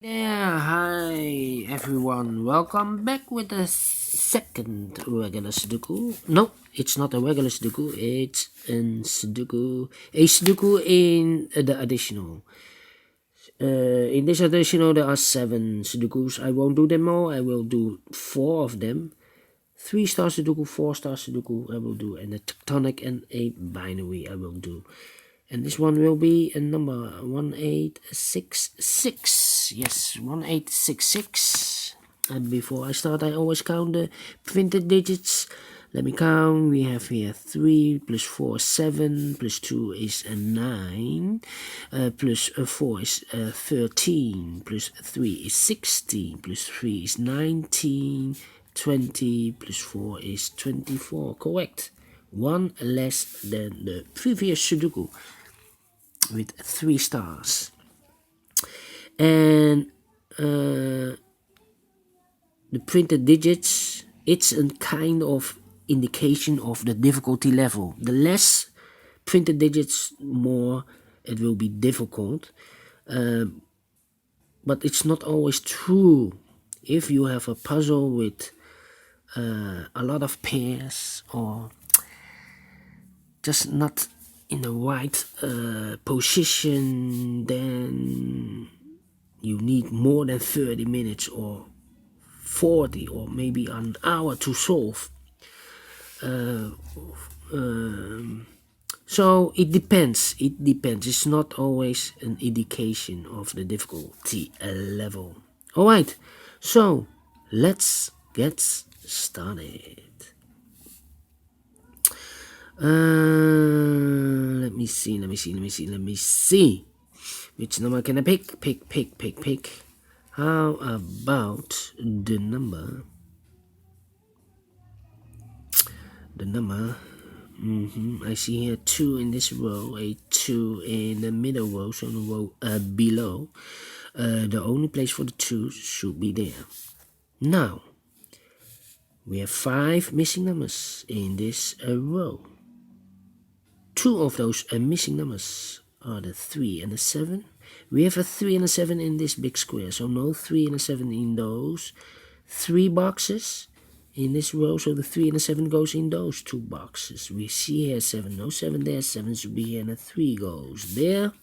Yeah, hi everyone. Welcome back with the second regular Sudoku. No, it's not a regular Sudoku. It's a Sudoku in the additional. In this additional, there are 7 Sudokus. I won't do them all. I will do 4 of them. 3-star Sudoku, 4-star Sudoku I will do, and a tectonic and a binary I will do. And this one will be a number 1866. Yes, 1866. And before I start, I always count the printed digits. Let me count. We have here 3 plus 4 is 7, plus 2 is 9, plus 4 is 13, plus 3 is 16, plus 3 is 19, 20, plus 4 is 24. Correct. One less than the previous Sudoku with 3 stars. And the printed digits, it's a kind of indication of the difficulty level. The less printed digits, more it will be difficult. But it's not always true. If you have a puzzle with a lot of pairs, or just not in the right position, then you need more than 30 minutes or 40 or maybe an hour to solve. So it depends. It's not always an indication of the difficulty level. Alright, so let's get started. Let me see. Which number can I pick? Pick. How about the number? I see here 2 in this row, a 2 in the middle row, so the row below. The only place for the 2 should be there. Now, we have 5 missing numbers in this row. 2 of those missing numbers are the 3 and the 7. We have a 3 and a 7 in this big square, so no 3 and a 7 in those 3 boxes in this row, so the 3 and the 7 goes in those 2 boxes. We see here 7, no 7 there, 7 should be here, and a 3 goes there.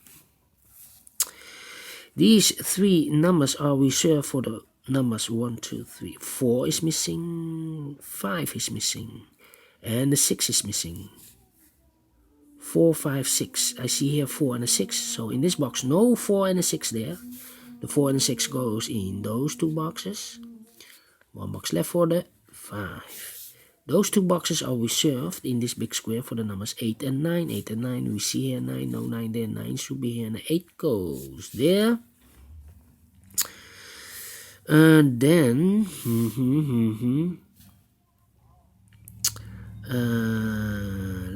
These 3 numbers are reserved for the numbers 1, 2, 3. 4 is missing, 5 is missing, and the 6 is missing. 4, 5, 6. I see here 4 and a 6. So in this box, no 4 and a 6 there. The 4 and a 6 goes in those 2 boxes. 1 box left for the 5. Those 2 boxes are reserved in this big square for the numbers 8 and 9. 8 and 9. We see here 9. No 9 there. 9 should be here. And the 8 goes there. And then...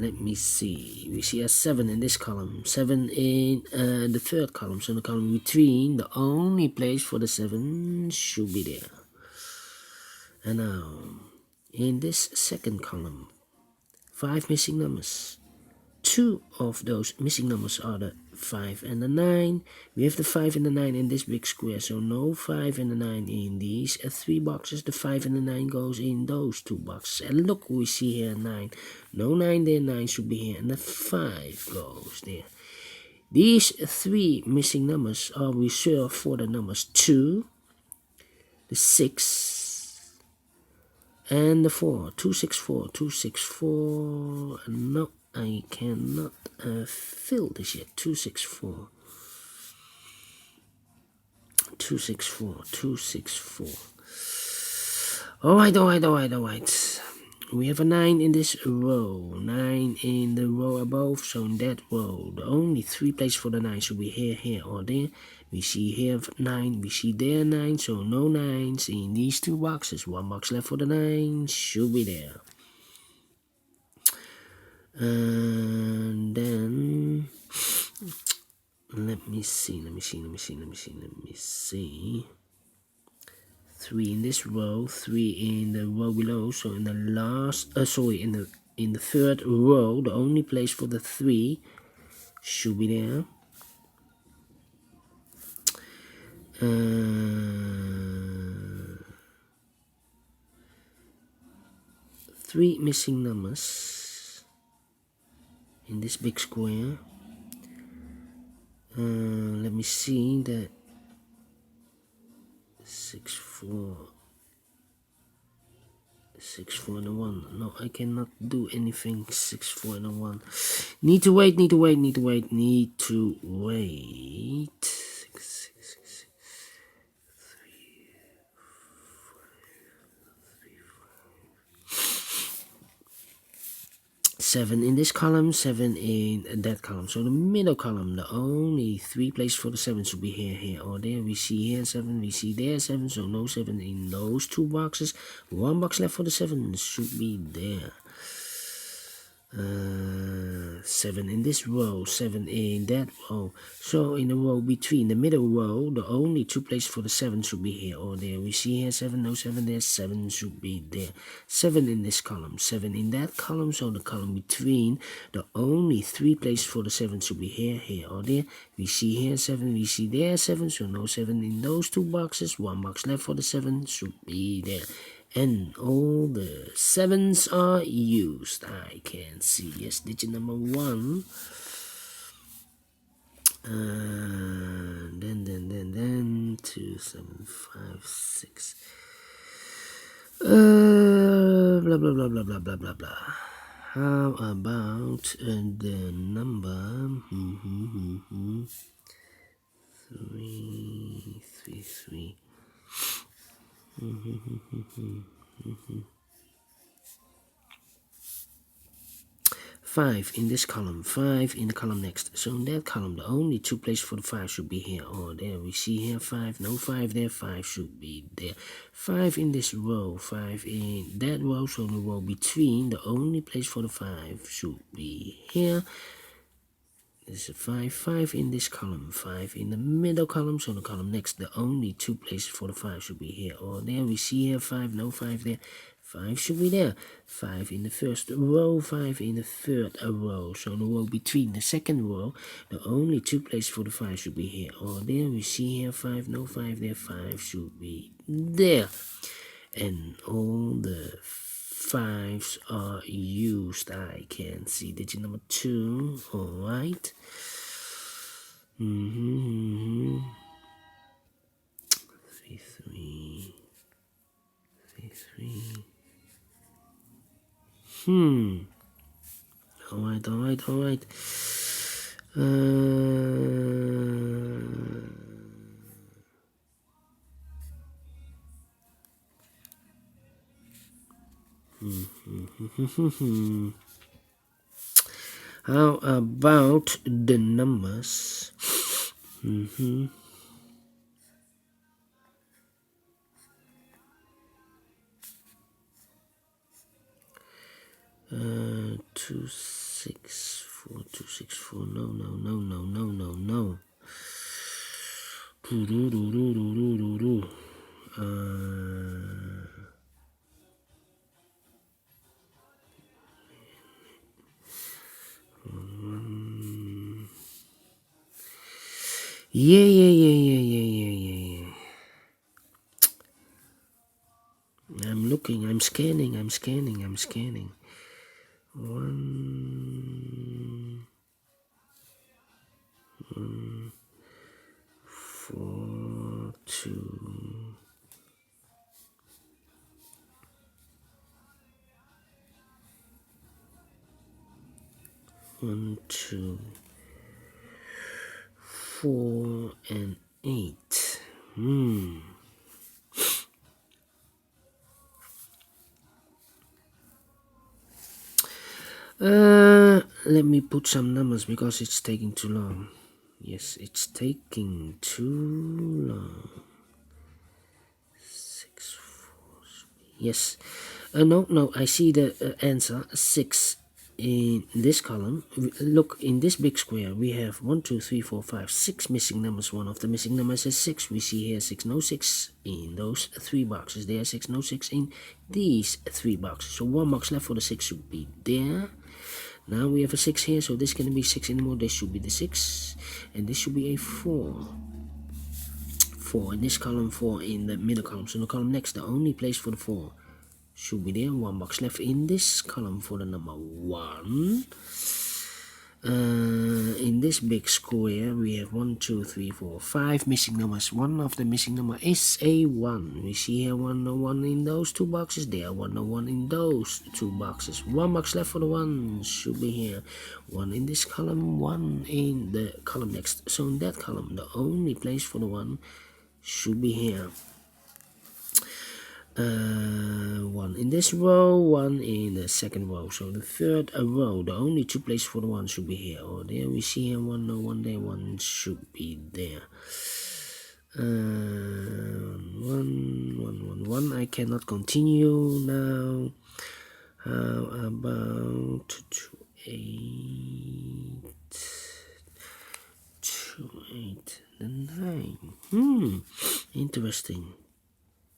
let me see. We see a 7 in this column, 7 in the third column. So the column between, the only place for the 7 should be there. And now, in this second column, 5 missing numbers. 2 of those missing numbers are the 5 and the 9. We have the 5 and the 9 in this big square, so no 5 and the 9 in these 3 boxes. The 5 and the 9 goes in those 2 boxes. And look, we see here 9. No 9 there, 9 should be here, and the 5 goes there. These 3 missing numbers are reserved for the numbers 2, the 6, and the 4. 264. No, I cannot fill this yet. 264. Alright. We have a 9 in this row. 9 in the row above, so in that row, the only 3 places for the 9 should be here, or there. We see here 9, we see there 9, so no 9s in these 2 boxes. 1 box left for the 9 should be there. And then let me see. 3 in this row, 3 in the row below. So in the last, in the third row, the only place for the 3 should be there. Three missing numbers in this big square. Let me see that 6 4 6 4 and a 1. No, I cannot do anything. 6 4 and a 1. Need to wait. Need to wait. 7 in this column, 7 in that column. So the middle column, the only 3 places for the 7 should be here, or there. We see here 7, we see there 7, so no 7 in those 2 boxes. 1 box left for the 7 should be there. 7 in this row, 7 in that row. So in the row between the middle row, the only 2 places for the 7 should be here or there. We see here 7, no 7 there, 7 should be there. 7 in this column, 7 in that column. So the column between, the only 3 places for the 7 should be here or there. We see here 7, we see there 7, so no 7 in those 2 boxes. 1 box left for the 7 should be there. And all the 7s are used. I can see. Yes, digit number 1. Then 2, 7, 5, 6. Blah blah blah blah blah blah blah blah. How about the number 3, 3, 3. 5 in this column, 5 in the column next. So in that column, the only 2 places for the 5 should be here or there. We see here 5, no 5 there, 5 should be there. 5 in this row, 5 in that row. So the row between, the only place for the 5 should be here. This is 5, 5 in this column, 5 in the middle column, so the column next, the only 2 places for the 5 should be here or there. We see here 5, no 5 there, 5 should be there. 5 in the first row, 5 in the third row, so the row between the second row, the only 2 places for the 5 should be here or there. We see here 5, no 5 there, 5 should be there. And all the 5s are used. I can see digit number 2. Alright. 3, 3. 3, 3. Alright. How about the numbers? 2, 6, 4, 2, 6, 4. No. 1. Yeah. I'm looking, I'm scanning. 1, 4, 2. 1, 2, 4, and 8. Let me put some numbers because it's taking too long. Yes, it's taking too long. 6, 4. Yes. No. I see the answer. 6 in this column. Look, in this big square, we have 1, 2, 3, 4, 5, 6 missing numbers. One of the missing numbers is 6. We see here 6, no 6 in those 3 boxes. There 6, no 6 in these 3 boxes. So 1 box left for the 6 should be there. Now we have a 6 here, so this cannot be 6 anymore. This should be the 6, and this should be a 4. 4 in this column, 4 in the middle column. So the column next, the only place for the 4 should be there. 1 box left in this column for the number 1. In this big square we have 1, 2, 3, 4, 5 missing numbers. One of the missing number is a 1. We see here 101 in those 2 boxes. There 101 in those 2 boxes. 1 box left for the 1 should be here. 1 in this column, 1 in the column next. So in that column the only place for the 1 should be here. 1 in this row, 1 in the second row. So the third row, the only 2 places for the 1 should be here or there. We see here 1, no 1 there, 1 should be there. 1. I cannot continue now. How about 2, 8, 2, 8, and 9? Interesting.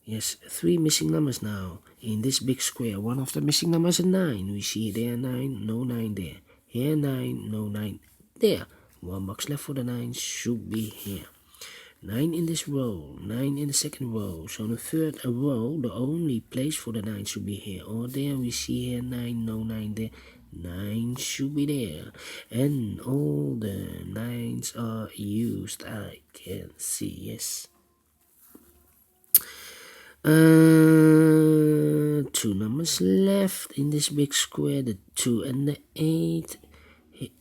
Yes, 3 missing numbers now in this big square. One of the missing numbers is 9. We see there 9, no 9 there. Here 9, no 9 there. 1 box left for the 9 should be here. 9 in this row, 9 in the second row. So the third row, the only place for the 9 should be here or there. We see here 9, no 9 there. 9 should be there. And all the 9s are used. I can see, yes. 2 numbers left in this big square, the 2 and the 8.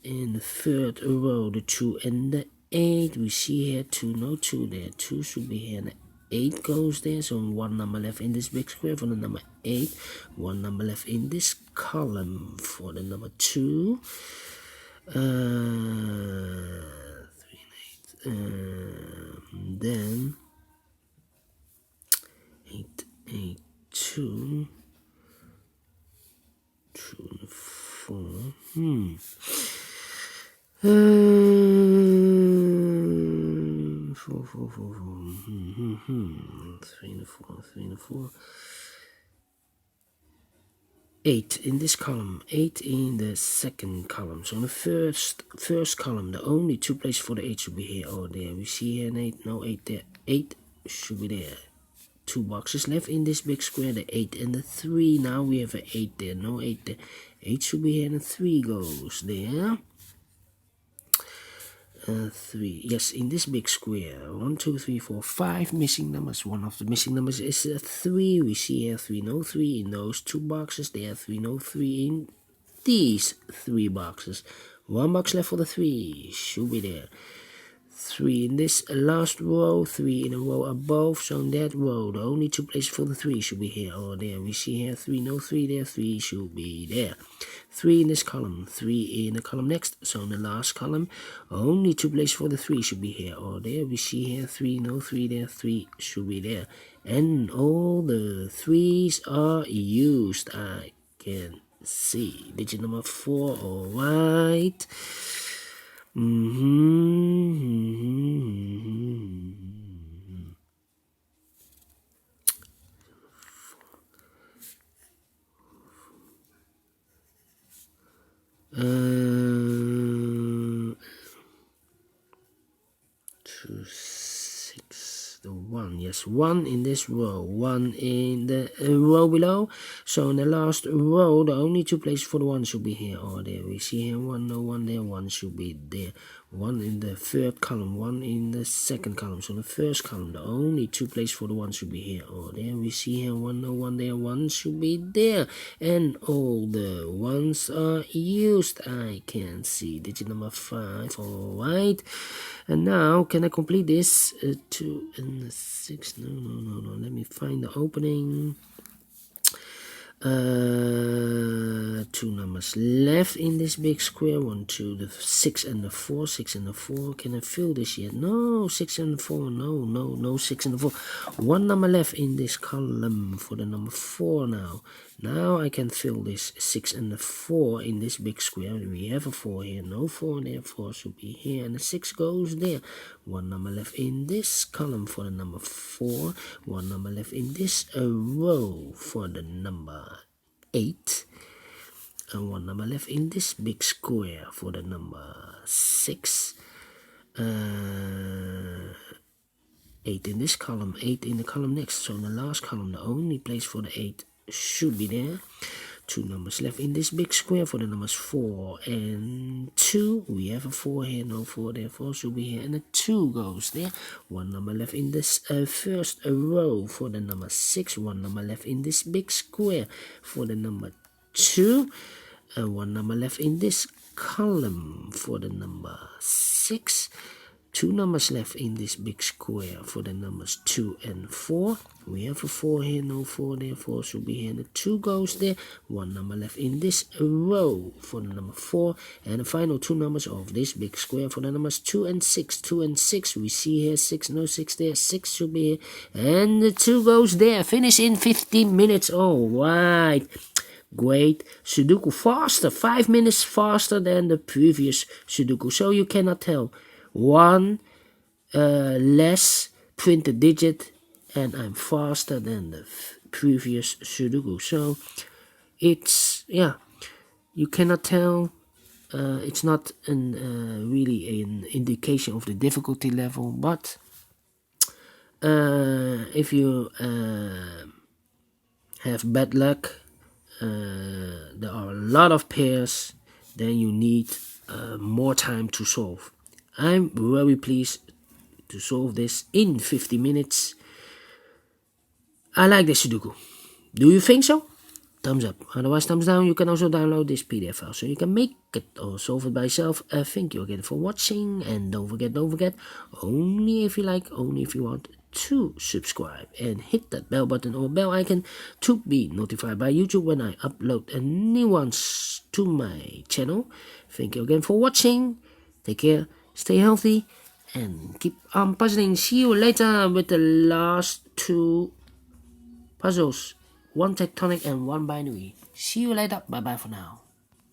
In the third row, the 2 and the 8. We see here 2, no 2 there. 2 should be here and the 8 goes there. So 1 number left in this big square for the number 8. 1 number left in this column for the number 2. 3 and 8. Then 8, 8, 2, 2 and 4. 4, 4, 4, 4. 3 and 4, 3 and 4. 8 in this column, 8 in the second column. So in the first column, the only 2 places for the 8 should be here or there. We see here an 8, no 8 there. 8 should be there. 2 boxes left in this big square, the 8 and the 3. Now we have an 8 there, no 8 there. 8 should be here and the 3 goes there. 3, yes, in this big square, 1, 2, 3, 4, 5 missing numbers. One of the missing numbers is 3. We see here 3, no 3 in those 2 boxes. There 3, no 3 in these 3 boxes. 1 box left for the 3 should be there. 3 in this last row, 3 in a row above. So in that row, the only 2 places for the 3 should be here or there. We see here 3, no 3 there, 3 should be there. 3 in this column, 3 in the column next. So in the last column, only 2 places for the 3 should be here or there. We see here 3, no 3 there, 3 should be there. And all the 3s are used. I can see. Digit number 4, alright. Two, 6, the 1, yes, 1 in this row, 1 in the row below. So in the last row, the only 2 places for the 1 should be here or there. We see here 1, no 1 there, 1 should be there. 1 in the third column, 1 in the second column. So the first column, the only 2 places for the 1 should be here or there. We see here 1, no 1 there, 1 should be there. And all the 1s are used. I can see digit number 5, alright. And now, can I complete this? 2 and 6, no, let me find the opening. 2 numbers left in this big square. 1, 2, the 6 and the 4. 6 and the 4. Can I fill this yet? No, 6 and 4. No 6 and the 4. 1 number left in this column for the number 4 now. Now I can fill this 6 and the 4 in this big square. We have a 4 here. No 4 there. 4 should be here. And the 6 goes there. 1 number left in this column for the number 4. 1 number left in this row for the number 8. And 1 number left in this big square for the number 6. 8 in this column, 8 in the column next. So in the last column, the only place for the 8 should be there. 2 numbers left in this big square for the numbers 4 and 2. We have a 4 here, no 4 there, 4 should be here, and a 2 goes there. 1 number left in this first row for the number 6. 1 number left in this big square for the number 2. And 1 number left in this column for the number 6. 2 numbers left in this big square for the numbers 2 and 4. We have a 4 here, no 4 there, 4 should be here, and the 2 goes there. 1 number left in this row for the number 4, and the final 2 numbers of this big square for the numbers 2 and 6. 2 and 6, we see here 6, no 6 there, 6 should be here, and the 2 goes there. Finish in 15 minutes. All right. Great Sudoku, faster, 5 minutes faster than the previous Sudoku. So you cannot tell. 1 less printed digit, and I'm faster than the previous Sudoku. So it's, yeah, you cannot tell. It's not really an indication of the difficulty level, but if you have bad luck, there are a lot of pairs, then you need more time to solve. I'm very pleased to solve this in 50 minutes. I like this Sudoku. Do you think so? Thumbs up. Otherwise, thumbs down. You can also download this PDF file so you can make it or solve it by yourself. Thank you again for watching. And don't forget, only if you like, only if you want, to subscribe and hit that bell button or bell icon to be notified by YouTube when I upload a new ones to my channel. Thank you again for watching. Take care. Stay healthy and keep on puzzling. See you later with the last 2 puzzles. 1 tectonic and 1 binary. See you later. Bye bye for now.